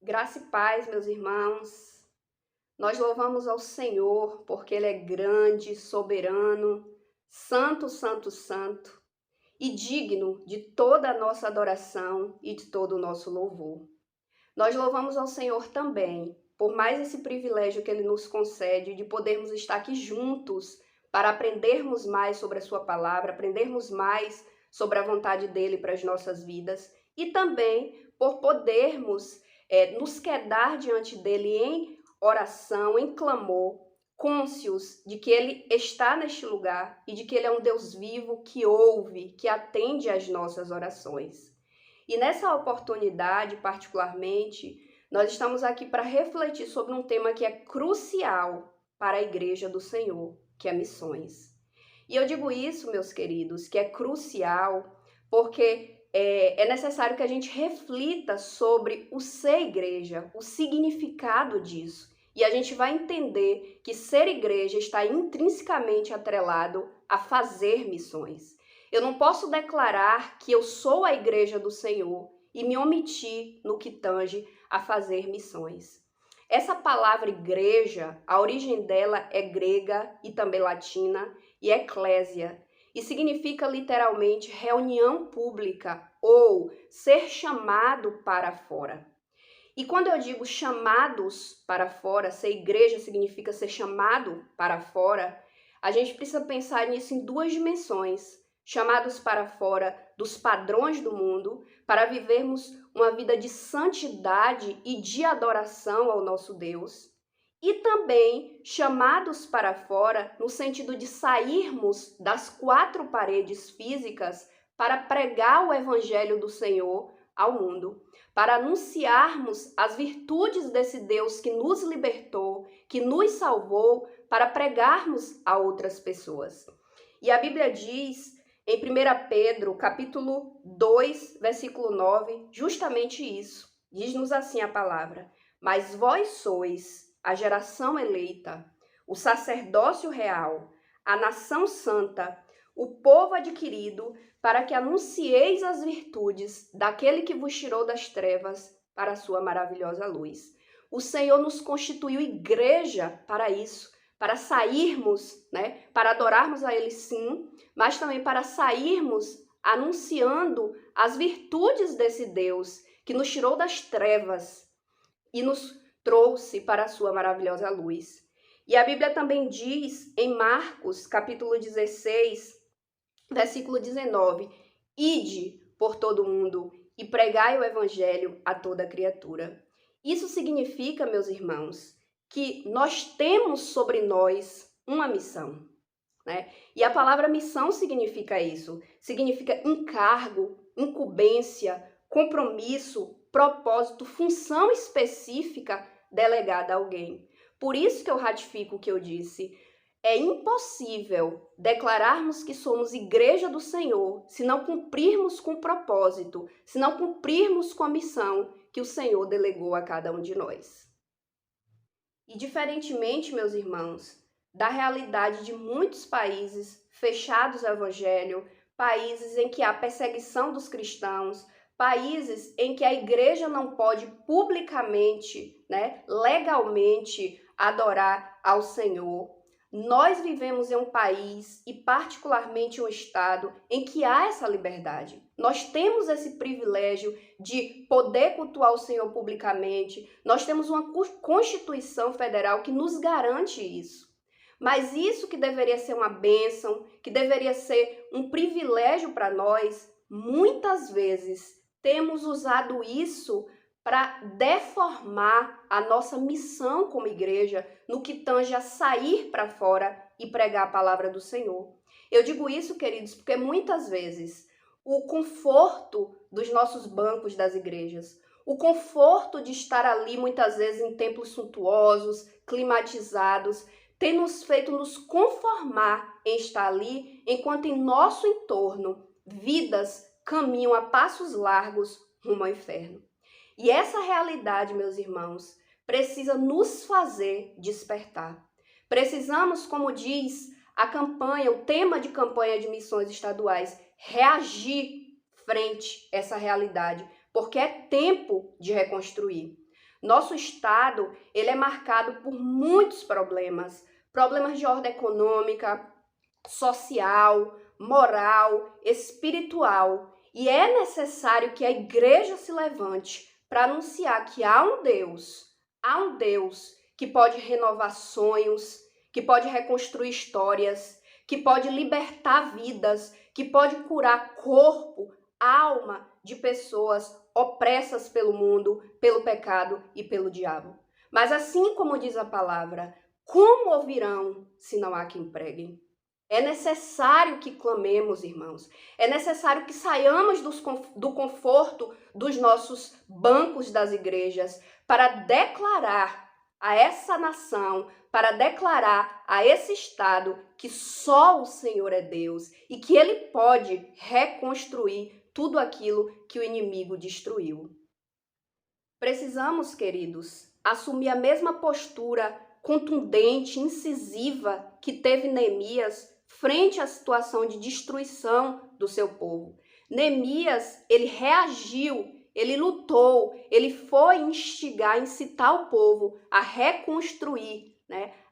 Graça e paz, meus irmãos. Nós louvamos ao Senhor porque Ele é grande, soberano, santo, santo, santo e digno de toda a nossa adoração e de todo o nosso louvor. Nós louvamos ao Senhor também por mais esse privilégio que Ele nos concede de podermos estar aqui juntos para aprendermos mais sobre a Sua palavra, aprendermos mais sobre a vontade dEle para as nossas vidas e também por podermos nos quedar diante dEle em oração, em clamor, cônscios de que Ele está neste lugar e de que Ele é um Deus vivo que ouve, que atende às nossas orações. E nessa oportunidade, particularmente, nós estamos aqui para refletir sobre um tema que é crucial para a Igreja do Senhor, que é missões. E eu digo isso, meus queridos, que é crucial porque é necessário que a gente reflita sobre o ser igreja, o significado disso. E a gente vai entender que ser igreja está intrinsecamente atrelado a fazer missões. Eu não posso declarar que eu sou a igreja do Senhor e me omitir no que tange a fazer missões. Essa palavra igreja, a origem dela é grega e também latina, e eclésia, e significa literalmente reunião pública ou ser chamado para fora. E quando eu digo chamados para fora, ser igreja significa ser chamado para fora, a gente precisa pensar nisso em duas dimensões. Chamados para fora dos padrões do mundo, para vivermos uma vida de santidade e de adoração ao nosso Deus. E também chamados para fora no sentido de sairmos das quatro paredes físicas para pregar o evangelho do Senhor ao mundo, para anunciarmos as virtudes desse Deus que nos libertou, que nos salvou, para pregarmos a outras pessoas. E a Bíblia diz em 1 Pedro, capítulo 2, versículo 9, justamente isso. Diz-nos assim a palavra: mas vós sois a geração eleita, o sacerdócio real, a nação santa, o povo adquirido, para que anuncieis as virtudes daquele que vos tirou das trevas para a sua maravilhosa luz. O Senhor nos constituiu igreja para isso, para sairmos, para adorarmos a Ele sim, mas também para sairmos anunciando as virtudes desse Deus que nos tirou das trevas e nos trouxe para a sua maravilhosa luz. E a Bíblia também diz em Marcos, capítulo 16, versículo 19, ide por todo o mundo e pregai o evangelho a toda criatura. Isso significa, meus irmãos, que nós temos sobre nós uma missão, né? E a palavra missão significa isso, significa encargo, incumbência, compromisso, propósito, função específica delegada a alguém. Por isso que eu ratifico o que eu disse. É impossível declararmos que somos igreja do Senhor se não cumprirmos com o propósito, se não cumprirmos com a missão que o Senhor delegou a cada um de nós. E diferentemente, meus irmãos, da realidade de muitos países fechados ao evangelho, países em que há perseguição dos cristãos, países em que a igreja não pode publicamente, legalmente adorar ao Senhor, nós vivemos em um país e particularmente um estado em que há essa liberdade. Nós temos esse privilégio de poder cultuar o Senhor publicamente. Nós temos uma Constituição Federal que nos garante isso. Mas isso que deveria ser uma bênção, que deveria ser um privilégio para nós, muitas vezes temos usado isso para deformar a nossa missão como igreja no que tange a sair para fora e pregar a palavra do Senhor. Eu digo isso, queridos, porque muitas vezes o conforto dos nossos bancos das igrejas, o conforto de estar ali muitas vezes em templos suntuosos, climatizados, tem nos feito nos conformar em estar ali, enquanto em nosso entorno vidas caminham a passos largos rumo ao inferno. E essa realidade, meus irmãos, precisa nos fazer despertar. Precisamos, como diz a campanha, o tema de campanha de missões estaduais, reagir frente a essa realidade, porque é tempo de reconstruir. Nosso estado, ele é marcado por muitos problemas. Problemas de ordem econômica, social, moral, espiritual. E é necessário que a igreja se levante para anunciar que há um Deus que pode renovar sonhos, que pode reconstruir histórias, que pode libertar vidas, que pode curar corpo, alma de pessoas opressas pelo mundo, pelo pecado e pelo diabo. Mas assim como diz a palavra, como ouvirão se não há quem pregue? É necessário que clamemos, irmãos. É necessário que saiamos do conforto dos nossos bancos das igrejas para declarar a essa nação, para declarar a esse estado que só o Senhor é Deus e que Ele pode reconstruir tudo aquilo que o inimigo destruiu. Precisamos, queridos, assumir a mesma postura contundente, incisiva que teve Neemias frente à situação de destruição do seu povo. Neemias, ele reagiu, ele lutou, ele foi instigar, incitar o povo a reconstruir,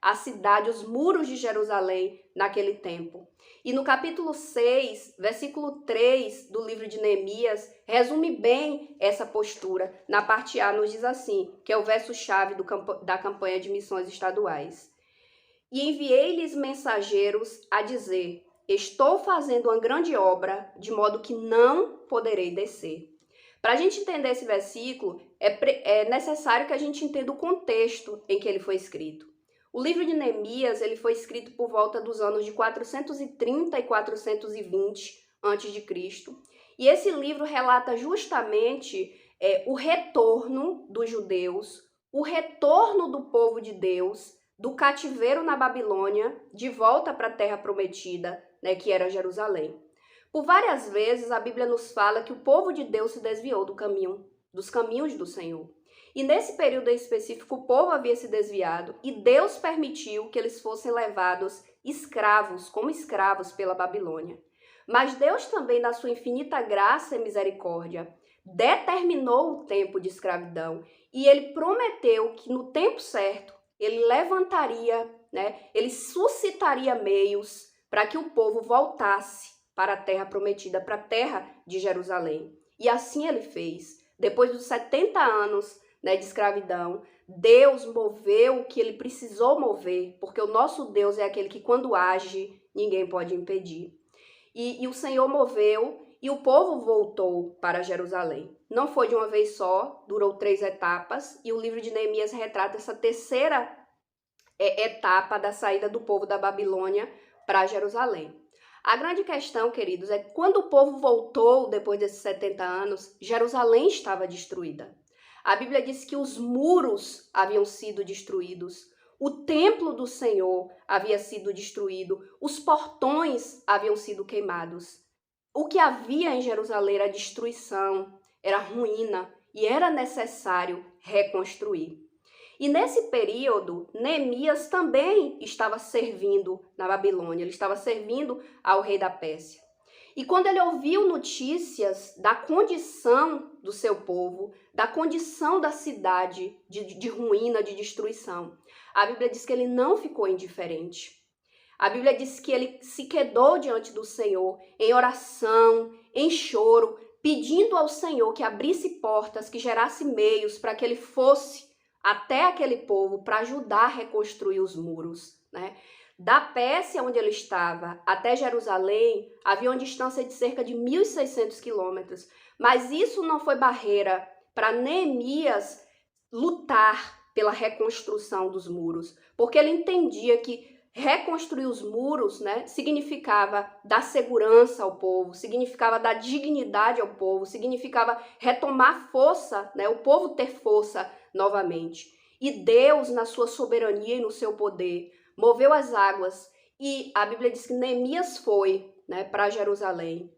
a cidade, os muros de Jerusalém naquele tempo. E no capítulo 6, versículo 3 do livro de Neemias, resume bem essa postura. Na parte A nos diz assim, que é o verso-chave da campanha de missões estaduais. E enviei-lhes mensageiros a dizer, estou fazendo uma grande obra, de modo que não poderei descer. Para a gente entender esse versículo, é necessário que a gente entenda o contexto em que ele foi escrito. O livro de Neemias, ele foi escrito por volta dos anos de 430 e 420 a.C. E esse livro relata justamente o retorno dos judeus, o retorno do povo de Deus, do cativeiro na Babilônia, de volta para a terra prometida, que era Jerusalém. Por várias vezes a Bíblia nos fala que o povo de Deus se desviou dos caminhos do Senhor. E nesse período em específico, o povo havia se desviado e Deus permitiu que eles fossem levados como escravos pela Babilônia. Mas Deus também, na sua infinita graça e misericórdia, determinou o tempo de escravidão e ele prometeu que no tempo certo ele levantaria, ele suscitaria meios para que o povo voltasse para a terra prometida, para a terra de Jerusalém. E assim ele fez. Depois dos 70 anos de escravidão, Deus moveu o que ele precisou mover, porque o nosso Deus é aquele que quando age, ninguém pode impedir. E o Senhor moveu e o povo voltou para Jerusalém. Não foi de uma vez só, durou 3 etapas, e o livro de Neemias retrata essa terceira etapa da saída do povo da Babilônia para Jerusalém. A grande questão, queridos, é que quando o povo voltou depois desses 70 anos, Jerusalém estava destruída. A Bíblia diz que os muros haviam sido destruídos, o templo do Senhor havia sido destruído, os portões haviam sido queimados. O que havia em Jerusalém era destruição, era ruína e era necessário reconstruir. E nesse período, Neemias também estava servindo na Babilônia, ele estava servindo ao rei da Pérsia. E quando ele ouviu notícias da condição do seu povo, da condição da cidade de ruína, de destruição, a Bíblia diz que ele não ficou indiferente. A Bíblia diz que ele se quedou diante do Senhor em oração, em choro, pedindo ao Senhor que abrisse portas, que gerasse meios para que ele fosse até aquele povo para ajudar a reconstruir os muros, Da Pérsia, onde ele estava, até Jerusalém, havia uma distância de cerca de 1.600 quilômetros. Mas isso não foi barreira para Neemias lutar pela reconstrução dos muros, porque ele entendia que reconstruir os muros, significava dar segurança ao povo, significava dar dignidade ao povo, significava retomar força, o povo ter força novamente. E Deus, na sua soberania e no seu poder, moveu as águas e a Bíblia diz que Neemias foi para Jerusalém.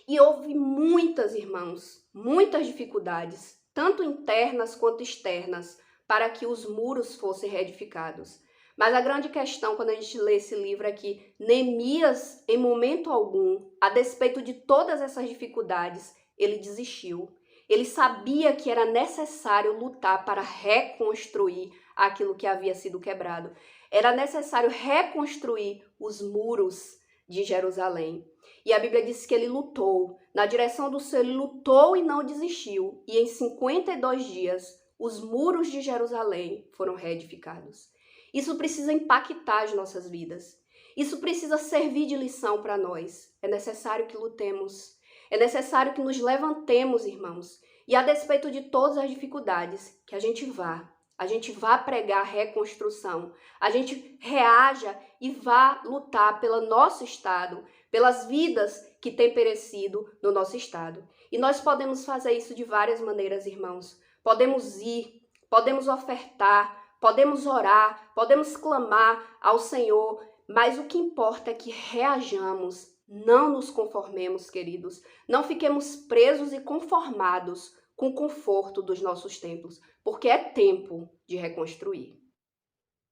E houve muitas, irmãos, muitas dificuldades, tanto internas quanto externas, para que os muros fossem reedificados. Mas a grande questão, quando a gente lê esse livro, é que Neemias, em momento algum, a despeito de todas essas dificuldades, ele desistiu. Ele sabia que era necessário lutar para reconstruir aquilo que havia sido quebrado. Era necessário reconstruir os muros de Jerusalém. E a Bíblia diz que ele lutou. Na direção do Senhor, ele lutou e não desistiu. E em 52 dias, os muros de Jerusalém foram reedificados. Isso precisa impactar as nossas vidas. Isso precisa servir de lição para nós. É necessário que lutemos. É necessário que nos levantemos, irmãos. E a despeito de todas as dificuldades, que a gente vá pregar a reconstrução. A gente reaja e vá lutar pelo nosso estado, pelas vidas que têm perecido no nosso estado. E nós podemos fazer isso de várias maneiras, irmãos. Podemos ir, podemos ofertar, podemos orar, podemos clamar ao Senhor, mas o que importa é que reajamos, não nos conformemos, queridos. Não fiquemos presos e conformados com o conforto dos nossos templos, porque é tempo de reconstruir.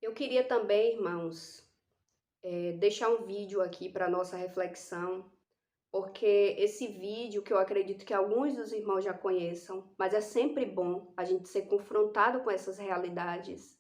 Eu queria também, irmãos, deixar um vídeo aqui para nossa reflexão, porque esse vídeo, que eu acredito que alguns dos irmãos já conheçam, mas é sempre bom a gente ser confrontado com essas realidades,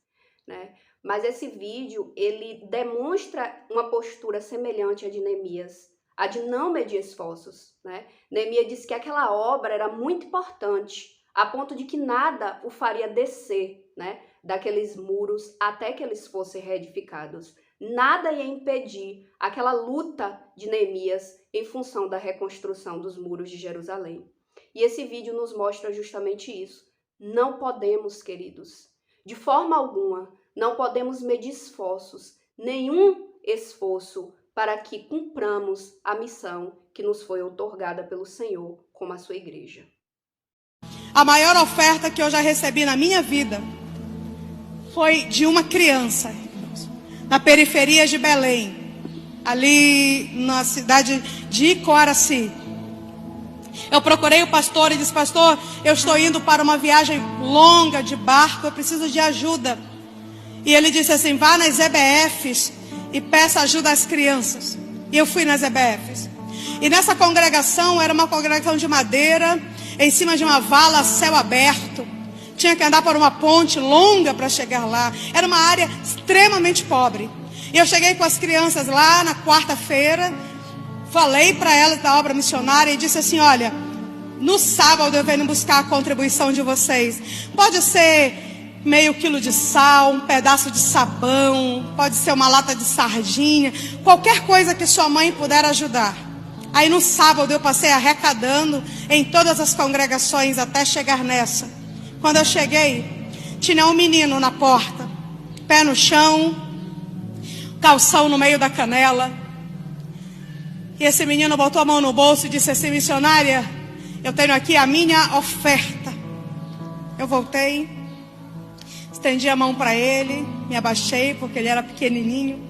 né? Mas esse vídeo, ele demonstra uma postura semelhante à de Neemias, a de não medir esforços, né? Neemias disse que aquela obra era muito importante, a ponto de que nada o faria descer, né, daqueles muros até que eles fossem reedificados. Nada ia impedir aquela luta de Neemias em função da reconstrução dos muros de Jerusalém. E esse vídeo nos mostra justamente isso. Não podemos, queridos, de forma alguma, não podemos medir esforços, nenhum esforço para que cumpramos a missão que nos foi outorgada pelo Senhor como a sua igreja. A maior oferta que eu já recebi na minha vida foi de uma criança, na periferia de Belém, ali na cidade de Icoaraci. Eu procurei o pastor e disse: pastor, eu estou indo para uma viagem longa de barco, eu preciso de ajuda. E ele disse assim: vá nas EBFs e peça ajuda às crianças. E eu fui nas EBFs. E nessa congregação, era uma congregação de madeira, em cima de uma vala a céu aberto. Tinha que andar por uma ponte longa para chegar lá. Era uma área extremamente pobre. E eu cheguei com as crianças lá na quarta-feira, falei para elas da obra missionária e disse assim: olha, no sábado eu venho buscar a contribuição de vocês. Pode ser meio quilo de sal, um pedaço de sabão, pode ser uma lata de sardinha, qualquer coisa que sua mãe puder ajudar. Aí no sábado eu passei arrecadando em todas as congregações até chegar nessa. Quando eu cheguei, tinha um menino na porta, pé no chão, calção no meio da canela. E esse menino botou a mão no bolso e disse assim: missionária, eu tenho aqui a minha oferta. Eu voltei, estendi a mão para ele, me abaixei porque ele era pequenininho.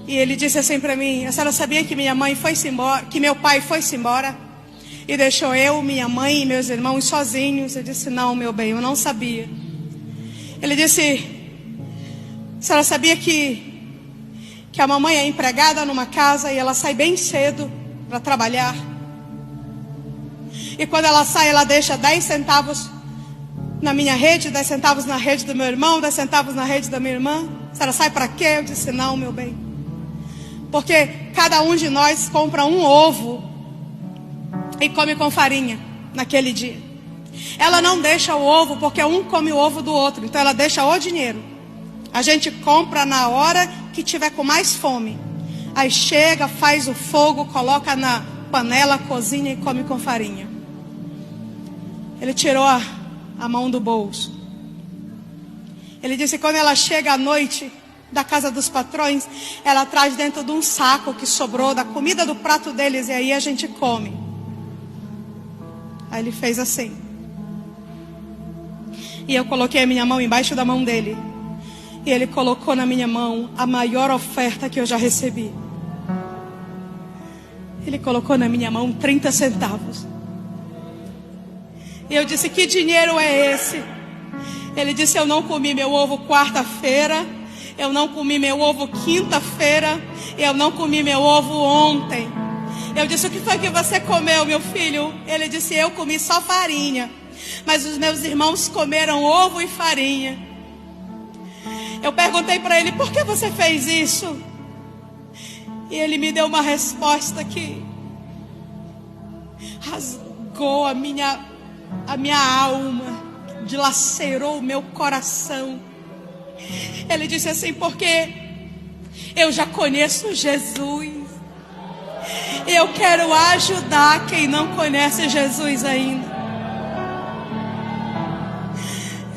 E ele disse assim para mim: a senhora sabia que minha mãe foi-se embora, que meu pai foi-se embora e deixou eu, minha mãe e meus irmãos sozinhos? Eu disse: não, meu bem, eu não sabia. Ele disse: a senhora sabia que a mamãe é empregada numa casa e ela sai bem cedo para trabalhar? E quando ela sai, ela deixa 10 centavos na minha rede, 10 centavos na rede do meu irmão, 10 centavos na rede da minha irmã. A senhora sai para quê? Eu disse: não, meu bem, porque cada um de nós compra um ovo e come com farinha naquele dia. Ela não deixa o ovo porque um come o ovo do outro, então ela deixa o dinheiro. A gente compra na hora que tiver com mais fome. Aí chega, faz o fogo, coloca na panela, cozinha e come com farinha. Ele tirou a mão do bolso. Ele disse que quando ela chega à noite da casa dos patrões, ela traz dentro de um saco que sobrou da comida do prato deles, e aí a gente come. Aí ele fez assim. E eu coloquei a minha mão embaixo da mão dele. E ele colocou na minha mão a maior oferta que eu já recebi. Ele colocou na minha mão 30 centavos. E eu disse: que dinheiro é esse? Ele disse: eu não comi meu ovo quarta-feira, eu não comi meu ovo quinta-feira, eu não comi meu ovo ontem. Eu disse: o que foi que você comeu, meu filho? Ele disse: eu comi só farinha, mas os meus irmãos comeram ovo e farinha. Eu perguntei para ele: por que você fez isso? E ele me deu uma resposta que rasgou a minha alma, dilacerou o meu coração. Ele disse assim: porque eu já conheço Jesus, e eu quero ajudar quem não conhece Jesus ainda.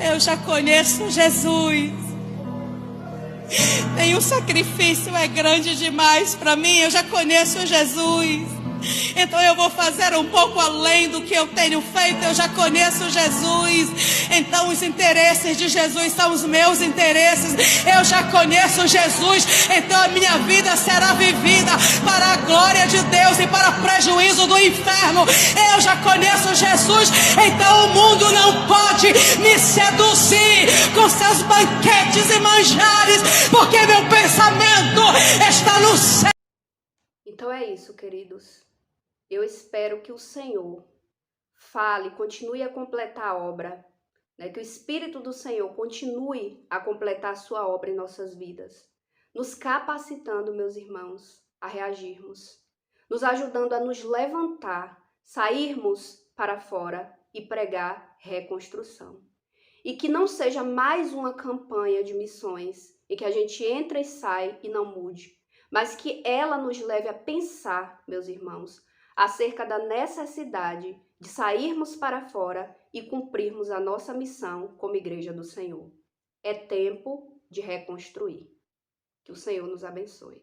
Eu já conheço Jesus. Nenhum sacrifício é grande demais para mim. Eu já conheço Jesus. Então eu vou fazer um pouco além do que eu tenho feito. Eu já conheço Jesus. Então os interesses de Jesus são os meus interesses. Eu já conheço Jesus. Então a minha vida será vivida para a glória de Deus e para o prejuízo do inferno. Eu já conheço Jesus. Então o mundo não pode me seduzir com seus banquetes e manjares, porque meu pensamento está no céu. Então é isso, queridos. Eu espero que o Senhor fale, continue a completar a obra, né? Que o Espírito do Senhor continue a completar a sua obra em nossas vidas, nos capacitando, meus irmãos, a reagirmos, nos ajudando a nos levantar, sairmos para fora e pregar reconstrução. E que não seja mais uma campanha de missões em que a gente entra e sai e não mude, mas que ela nos leve a pensar, meus irmãos, acerca da necessidade de sairmos para fora e cumprirmos a nossa missão como Igreja do Senhor. É tempo de reconstruir. Que o Senhor nos abençoe.